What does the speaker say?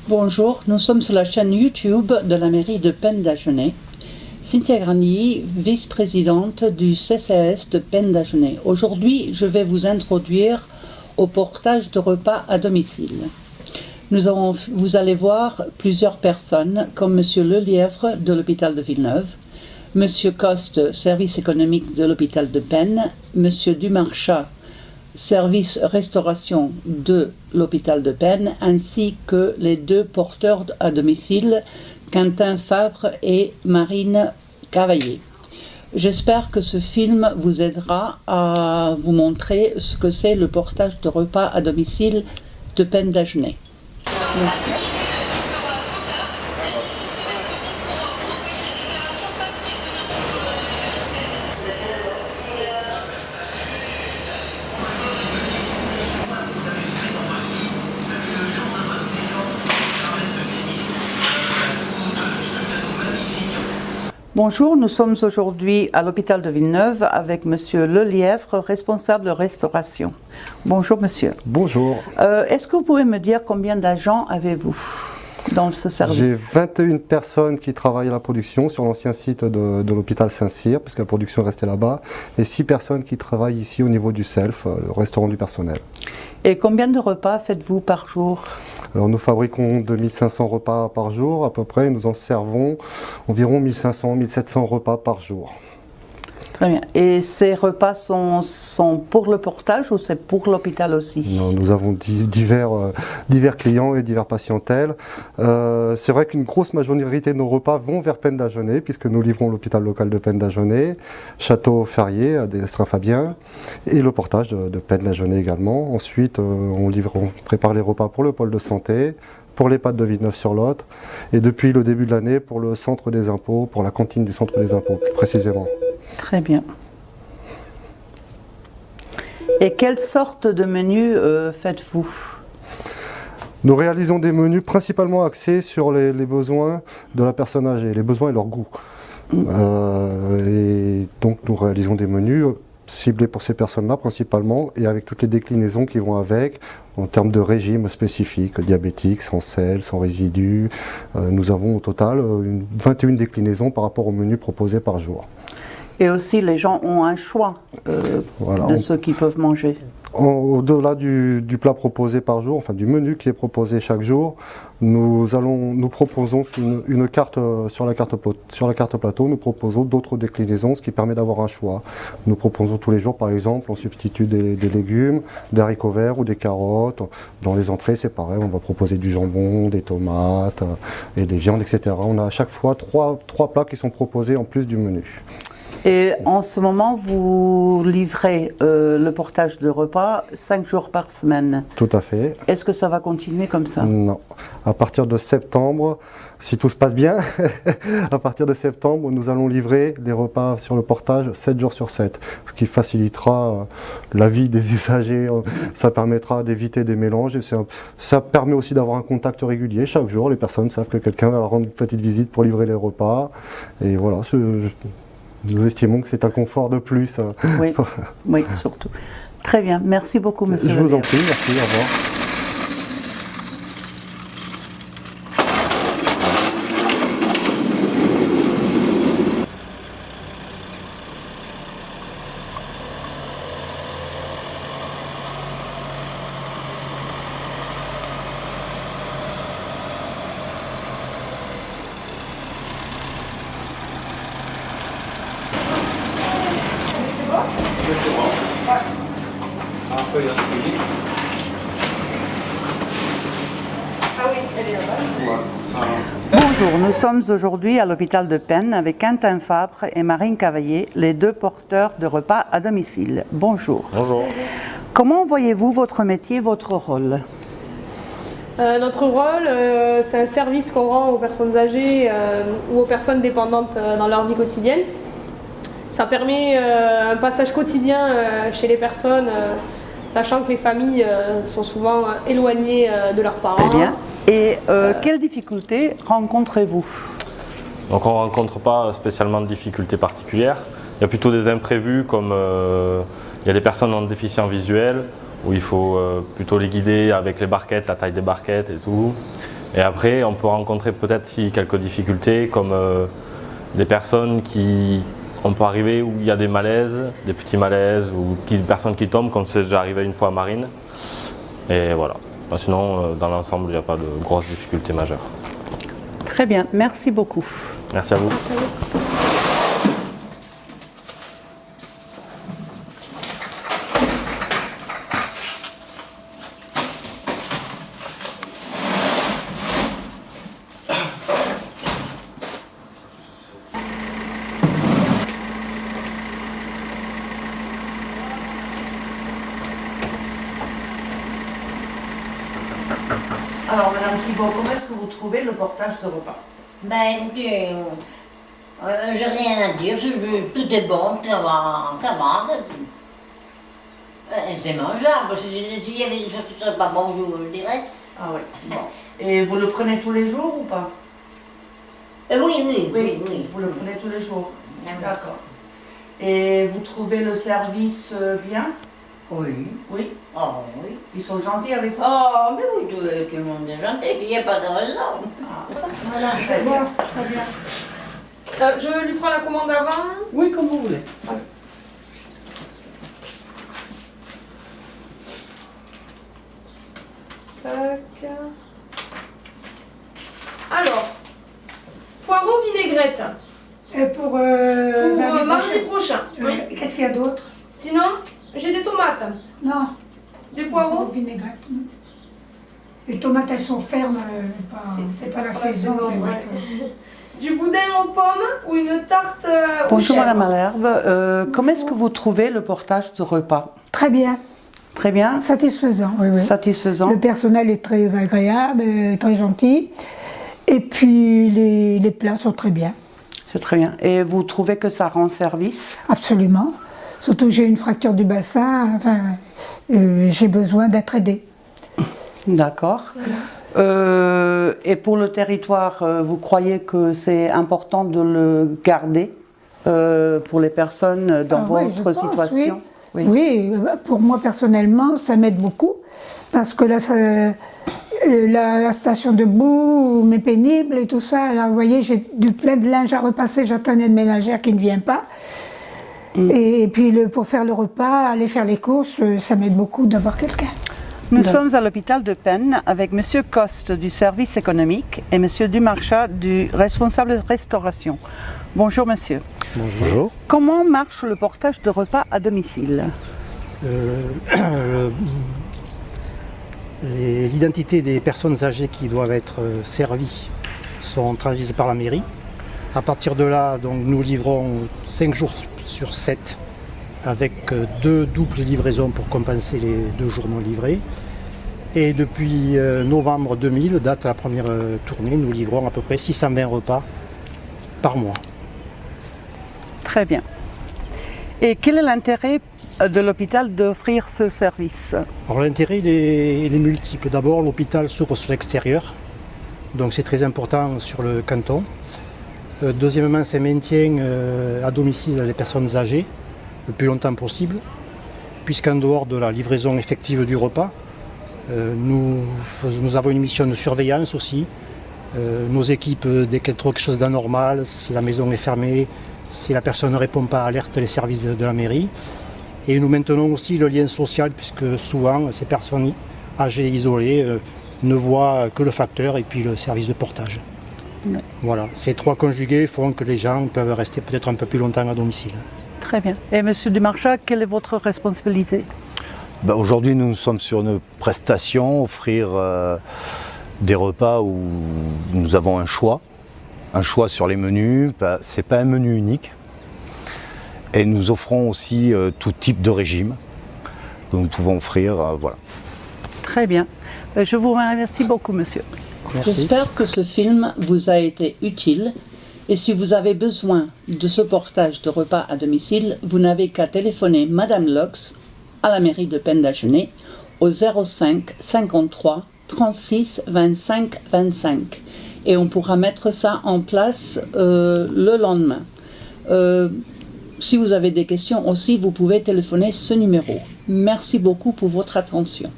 Bonjour, nous sommes sur la chaîne YouTube de la mairie de Penn-Dagenais. Cynthia Grani, vice-présidente du CCAS de Penn-Dagenais. Aujourd'hui, je vais vous introduire au portage de repas à domicile. Vous allez voir plusieurs personnes, comme M. Lelièvre de l'hôpital de Villeneuve, M. Coste, service économique de l'hôpital de Penn, M. Dumarchat, service restauration de l'hôpital de Penn, ainsi que les deux porteurs à domicile, Quentin Fabre et Marine Cavaillé. J'espère que ce film vous aidera à vous montrer ce que c'est le portage de repas à domicile de Penn-Dagenais. Merci. Bonjour, nous sommes aujourd'hui à l'hôpital de Villeneuve avec Monsieur Lelièvre, responsable de restauration. Bonjour Monsieur. Bonjour. Est-ce que vous pouvez me dire combien d'agents avez-vous dans ce service? J'ai 21 personnes qui travaillent à la production sur l'ancien site de l'hôpital Saint-Cyr, puisque la production est restée là-bas, et 6 personnes qui travaillent ici au niveau du SELF, le restaurant du personnel. Et combien de repas faites-vous par jour? Alors nous fabriquons 2500 repas par jour à peu près, et nous en servons environ 1500-1700 repas par jour. Très bien. Et ces repas sont pour le portage ou c'est pour l'hôpital aussi? Non, nous avons divers clients et divers patientèles. C'est vrai qu'une grosse majorité de nos repas vont vers Penn-Dagenais, puisque nous livrons l'hôpital local de Penn-Dagenais, Château-Ferrier à Destin-Fabien, et le portage de Penn-Dagenais également. Ensuite, on prépare les repas pour le pôle de santé, pour l'EHPAD de Villeneuve-sur-Lot, et depuis le début de l'année pour le centre des impôts, pour la cantine du centre des impôts plus précisément. Très bien. Et quelle sorte de menus faites-vous? Nous réalisons des menus principalement axés sur les besoins de la personne âgée, les besoins et leur goût. Et donc nous réalisons des menus ciblés pour ces personnes-là principalement, et avec toutes les déclinaisons qui vont avec, en termes de régime spécifique, diabétique, sans sel, sans résidus. Nous avons au total 21 déclinaisons par rapport aux menus proposés par jour. Et aussi, les gens ont un choix de ce qu'ils peuvent manger. Au-delà du plat proposé par jour, enfin du menu qui est proposé chaque jour, nous proposons une carte sur la carte plateau, nous proposons d'autres déclinaisons, ce qui permet d'avoir un choix. Nous proposons tous les jours, par exemple, on substitue des légumes, des haricots verts ou des carottes. Dans les entrées, c'est pareil, on va proposer du jambon, des tomates et des viandes, etc. On a à chaque fois trois plats qui sont proposés en plus du menu. Et en ce moment, vous livrez le portage de repas 5 jours par semaine. Tout à fait. Est-ce que ça va continuer comme ça? Non. À partir de septembre, si tout se passe bien, à partir de septembre, nous allons livrer des repas sur le portage 7 jours sur 7, ce qui facilitera la vie des usagers. Ça permettra d'éviter des mélanges et ça permet aussi d'avoir un contact régulier chaque jour. Les personnes savent que quelqu'un va leur rendre une petite visite pour livrer les repas. Et voilà, nous estimons que c'est un confort de plus. Oui, oui, surtout. Très bien. Merci beaucoup, monsieur. Je vous en prie, merci, au revoir. Bonjour, nous sommes aujourd'hui à l'hôpital de Penn avec Quentin Fabre et Marine Cavaillé, les deux porteurs de repas à domicile. Bonjour. Bonjour. Comment voyez-vous votre métier, votre rôle? Notre rôle, c'est un service qu'on rend aux personnes âgées ou aux personnes dépendantes dans leur vie quotidienne. Ça permet un passage quotidien chez les personnes, sachant que les familles sont souvent éloignées de leurs parents. Très bien. Et quelles difficultés rencontrez-vous? Donc on ne rencontre pas spécialement de difficultés particulières. Il y a plutôt des imprévus comme il y a des personnes en déficient visuel où il faut plutôt les guider avec les barquettes, la taille des barquettes et tout. Et après, on peut rencontrer peut-être si quelques difficultés, comme des personnes on peut arriver où il y a des malaises, des petits malaises, ou des personnes qui tombent, comme c'est déjà arrivé une fois à Marine. Et voilà. Sinon, dans l'ensemble, il n'y a pas de grosses difficultés majeures. Très bien, merci beaucoup. Merci à vous. Alors, Madame Thibault, comment est-ce que vous trouvez le portage de repas? Ben écoutez, j'ai rien à dire, tout est bon, ça va. C'est mangeable, s'il y avait des choses qui ne seraient pas bonnes, je vous le dirais. Ah oui, bon. Et vous le prenez tous les jours ou pas? Oui. Vous le prenez tous les jours. Ah oui. D'accord. Et vous trouvez le service bien? Oui. Oui. Oh oui. Ils sont gentils avec vous? Oh, mais oui, tout le monde est gentil, il n'y a pas de raison. Voilà, très bien. Très bien. Je lui prends la commande avant. Oui, comme vous voulez. Tac. Alors, poireaux vinaigrette Pour mardi prochain. Oui. Qu'est-ce qu'il y a d'autre? Sinon, j'ai des tomates, Non. des poireaux. Vinaigrette. Les tomates, elles sont fermes. C'est pas la saison. C'est vrai que... Du boudin aux pommes ou une tarte Bonjour aux chèvres. Madame Malherbe, comment est-ce que vous trouvez le portage de repas? Très bien. Très bien, Satisfaisant, oui. satisfaisant. Le personnel est très agréable, très gentil. Et puis les plats sont très bien. C'est très bien. Et vous trouvez que ça rend service? Absolument. Surtout j'ai une fracture du bassin. Enfin, j'ai besoin d'être aidée. D'accord. Et pour le territoire, vous croyez que c'est important de le garder pour les personnes dans Oui, je votre pense, situation? Oui, pour moi personnellement, ça m'aide beaucoup. Parce que là, la station de boue m'est pénible et tout ça. Là, vous voyez, j'ai plein de linge à repasser, j'attends une ménagère qui ne vient pas. Et puis pour faire le repas, aller faire les courses, ça m'aide beaucoup d'avoir quelqu'un. Nous sommes à l'hôpital de Penne avec M. Coste du service économique et M. Dumarchat du responsable de restauration. Bonjour monsieur. Bonjour. Comment marche le portage de repas à domicile? Les identités des personnes âgées qui doivent être servies sont transmises par la mairie. À partir de là, donc, nous livrons 5 jours sur 7 avec 2 doubles livraisons pour compenser les 2 jours non livrés. Et depuis novembre 2000, date de la première tournée, nous livrons à peu près 620 repas par mois. Très bien. Et quel est l'intérêt de l'hôpital d'offrir ce service? Alors l'intérêt il est multiple. D'abord, l'hôpital s'ouvre sur l'extérieur, donc c'est très important sur le canton. Deuxièmement, c'est maintien à domicile des personnes âgées le plus longtemps possible, puisqu'en dehors de la livraison effective du repas, nous avons une mission de surveillance aussi. Nos équipes, dès qu'elles trouvent quelque chose d'anormal, si la maison est fermée, si la personne ne répond pas, alertent les services de la mairie. Et nous maintenons aussi le lien social, puisque souvent ces personnes âgées et isolées ne voient que le facteur et puis le service de portage. Oui. Voilà, ces 3 conjugués font que les gens peuvent rester peut-être un peu plus longtemps à domicile. Très bien. Et M. Dumarchat, quelle est votre responsabilité? Aujourd'hui, nous sommes sur une prestation, offrir des repas où nous avons un choix sur les menus. Ce n'est pas un menu unique. Et nous offrons aussi tout type de régime que nous pouvons offrir. Voilà. Très bien. Je vous remercie beaucoup, monsieur. Merci. J'espère que ce film vous a été utile. Et si vous avez besoin de ce portage de repas à domicile, vous n'avez qu'à téléphoner Madame Lox à la mairie de Penn-d'Agenais au 05 53 36 25 25. Et on pourra mettre ça en place le lendemain. Si vous avez des questions aussi, vous pouvez téléphoner ce numéro. Merci beaucoup pour votre attention.